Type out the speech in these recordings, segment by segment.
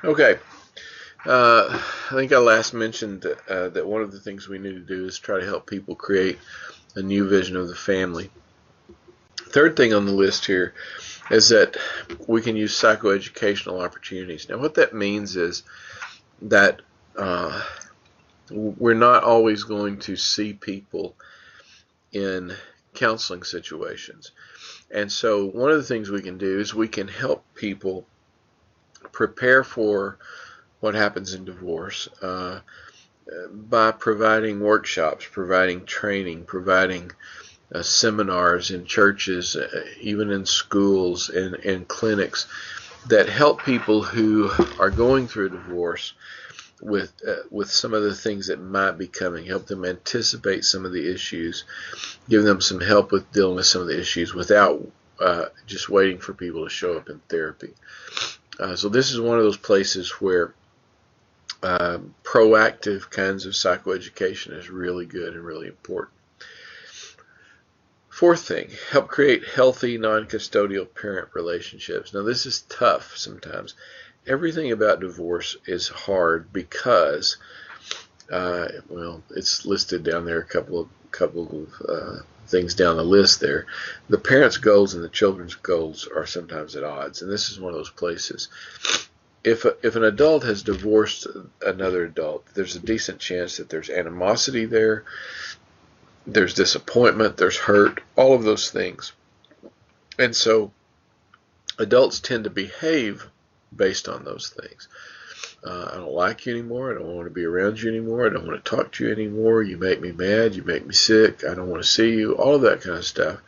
Okay. I think I last mentioned that one of the things we need to do is try to help people create a new vision of the family. Third thing on the list here is that we can use psychoeducational opportunities. Now, what that means is that uh, we're not always going to see people in counseling situations. And so, one of the things we can do is we can help people prepare for what happens in divorce by providing workshops, providing training, providing seminars in churches, even in schools and clinics that help people who are going through a divorce with some of the things that might be coming, help them anticipate some of the issues, give them some help with dealing with some of the issues without just waiting for people to show up in therapy. So this is one of those places where proactive kinds of psychoeducation is really good and really important. Fourth thing, help create healthy non-custodial parent relationships. Now this is tough sometimes. Everything about divorce is hard because, well, it's listed down there, a couple of things down the list there. The parents' goals and the children's goals are sometimes at odds, and this is one of those places. If an adult has divorced another adult, there's a decent chance that there's animosity there, there's disappointment, there's hurt, all of those things. And so adults tend to behave based on those things. I don't like you anymore. I don't want to be around you anymore. I don't want to talk to you anymore. You make me mad. You make me sick. I don't want to see you. All of that kind of stuff,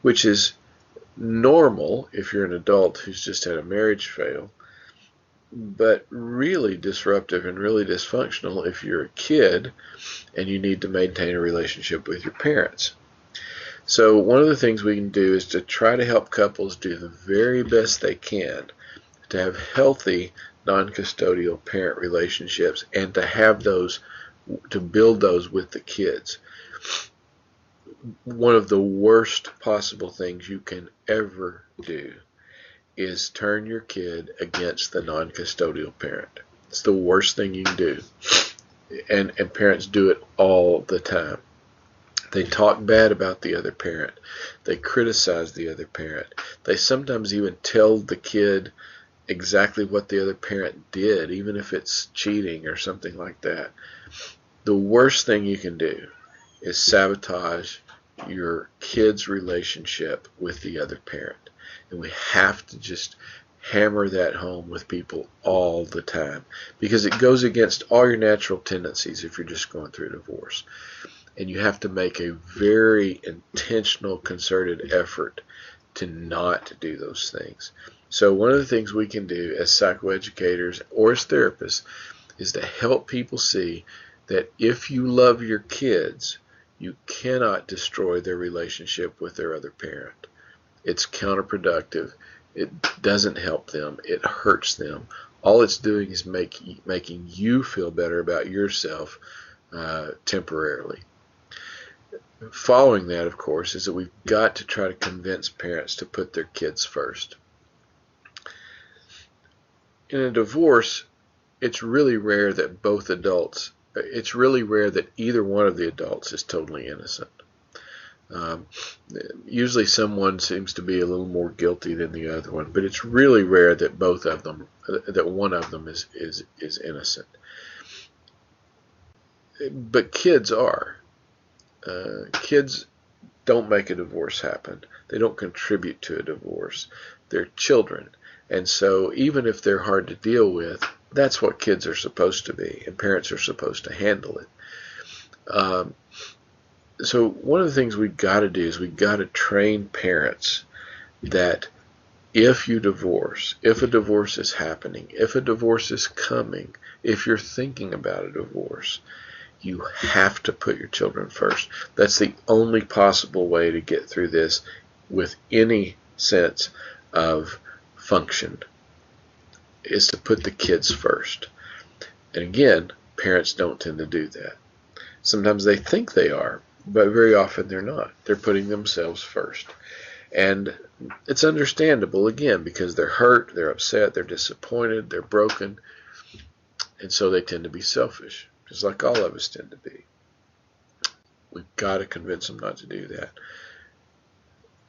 which is normal if you're an adult who's just had a marriage fail, but really disruptive and really dysfunctional if you're a kid and you need to maintain a relationship with your parents. So one of the things we can do is to try to help couples do the very best they can to have healthy non-custodial parent relationships and to have those, to build those with the kids. One of the worst possible things you can ever do is turn your kid against the non-custodial parent. It's the worst thing you can do. And parents do it all the time. They talk bad about the other parent. They criticize the other parent. They sometimes even tell the kid exactly what the other parent did, even if it's cheating or something like that. The worst thing you can do is sabotage your kid's relationship with the other parent. And we have to just hammer that home with people all the time because it goes against all your natural tendencies if you're just going through a divorce. And you have to make a very intentional, concerted effort to not do those things. So one of the things we can do as psychoeducators or as therapists is to help people see that if you love your kids, you cannot destroy their relationship with their other parent. It's counterproductive. It doesn't help them. It hurts them. All it's doing is making you feel better about yourself temporarily. Following that, of course, is that we've got to try to convince parents to put their kids first. In a divorce, it's really rare that it's really rare that either one of the adults is totally innocent. Um, Usually someone seems to be a little more guilty than the other one, but it's really rare that that one of them is innocent. But kids are. Kids don't make a divorce happen. They don't contribute to a divorce. They're children. And so even if they're hard to deal with, that's what kids are supposed to be, and parents are supposed to handle it. So one of the things we've got to do is we've got to train parents that if you divorce, if a divorce is happening, if a divorce is coming, if you're thinking about a divorce, you have to put your children first. That's the only possible way to get through this with any sense of function, is to put the kids first. And again, parents don't tend to do that. Sometimes they think they are, but very often they're not. They're putting themselves first. And it's understandable, again, because they're hurt, they're upset, they're disappointed, they're broken, and so they tend to be selfish, just like all of us tend to be. We've got to convince them not to do that.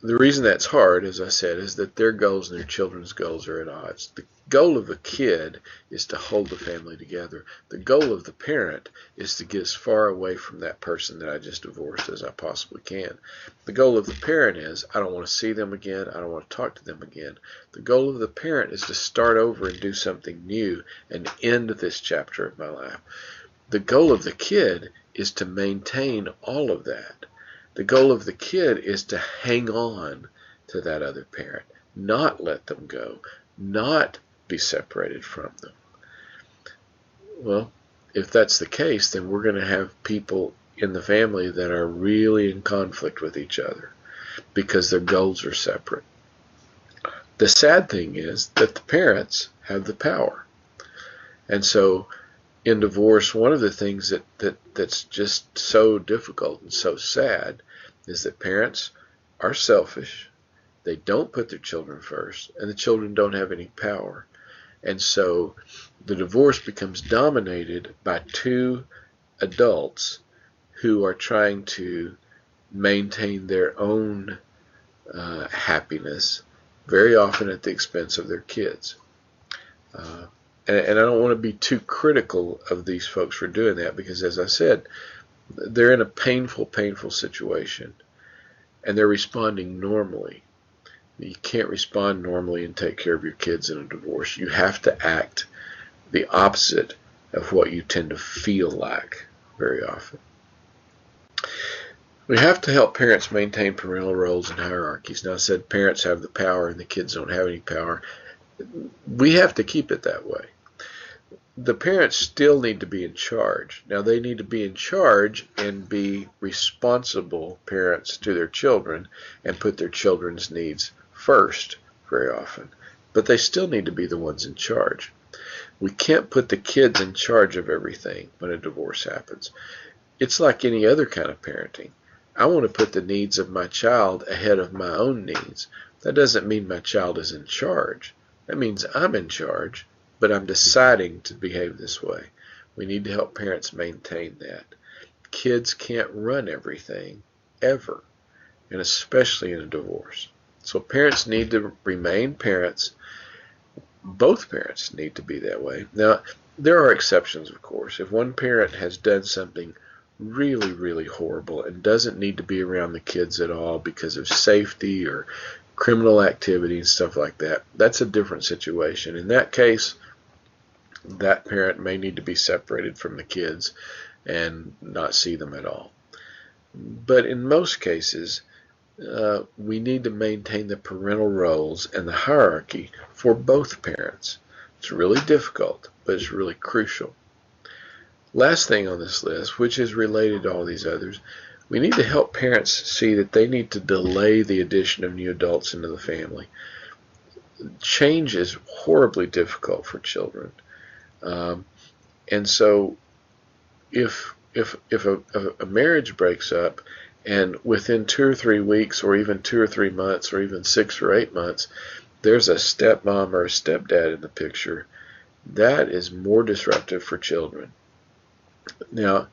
The reason that's hard, as I said, is that their goals and their children's goals are at odds. The goal of a kid is to hold the family together. The goal of the parent is to get as far away from that person that I just divorced as I possibly can. The goal of the parent is, I don't want to see them again. I don't want to talk to them again. The goal of the parent is to start over and do something new and end this chapter of my life. The goal of the kid is to maintain all of that. The goal of the kid is to hang on to that other parent, not let them go, not be separated from them. Well, if that's the case, then we're going to have people in the family that are really in conflict with each other because their goals are separate. The sad thing is that the parents have the power. And so in divorce, one of the things that's just so difficult and so sad is that parents are selfish, they don't put their children first, and the children don't have any power. And so the divorce becomes dominated by two adults who are trying to maintain their own happiness, very often at the expense of their kids. And I don't want to be too critical of these folks for doing that because, as I said, they're in a painful, painful situation and they're responding normally. You can't respond normally and take care of your kids in a divorce. You have to act the opposite of what you tend to feel like very often. We have to help parents maintain parental roles and hierarchies. Now, I said parents have the power and the kids don't have any power. We have to keep it that way. The parents still need to be in charge. Now, they need to be in charge and be responsible parents to their children and put their children's needs first very often. But they still need to be the ones in charge. We can't put the kids in charge of everything when a divorce happens. It's like any other kind of parenting. I want to put the needs of my child ahead of my own needs. That doesn't mean my child is in charge. That means I'm in charge, but I'm deciding to behave this way. We need to help parents maintain that. Kids can't run everything, ever, and especially in a divorce. So parents need to remain parents. Both parents need to be that way. Now, there are exceptions, of course. If one parent has done something really, really horrible and doesn't need to be around the kids at all because of safety or criminal activity and stuff like that, that's a different situation. In that case, that parent may need to be separated from the kids and not see them at all. But in most cases, we need to maintain the parental roles and the hierarchy for both parents. It's really difficult, but it's really crucial. Last thing on this list, which is related to all these others, we need to help parents see that they need to delay the addition of new adults into the family. Change is horribly difficult for children. And so if a marriage breaks up and within 2 or 3 weeks or even 2 or 3 months or even 6 or 8 months, there's a stepmom or a stepdad in the picture, that is more disruptive for children. Now,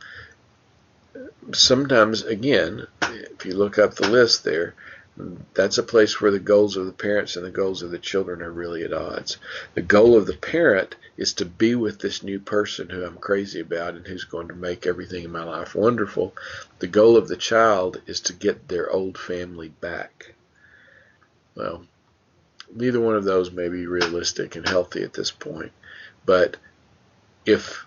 sometimes, again, if you look up the list there, that's a place where the goals of the parents and the goals of the children are really at odds. The goal of the parent is to be with this new person who I'm crazy about and who's going to make everything in my life wonderful. The goal of the child is to get their old family back. Well, neither one of those may be realistic and healthy at this point. But if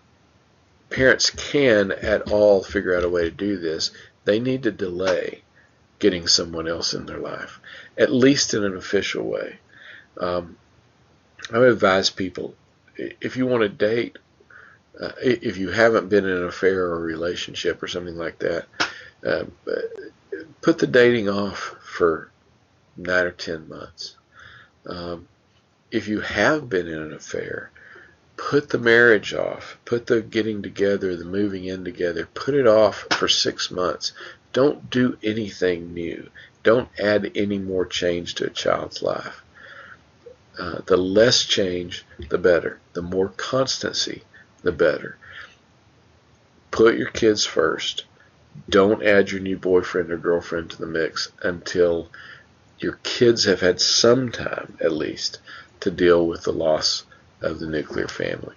parents can at all figure out a way to do this, they need to delay getting someone else in their life, at least in an official way. I would advise people, if you want to date, if you haven't been in an affair or a relationship or something like that, put the dating off for 9 or 10 months. If you have been in an affair, Put the marriage off. Put the getting together, the moving in together. Put it off for 6 months. Don't do anything new. Don't add any more change to a child's life. The less change, the better. The more constancy, the better. Put your kids first. Don't add your new boyfriend or girlfriend to the mix until your kids have had some time, at least, to deal with the loss of the nuclear family.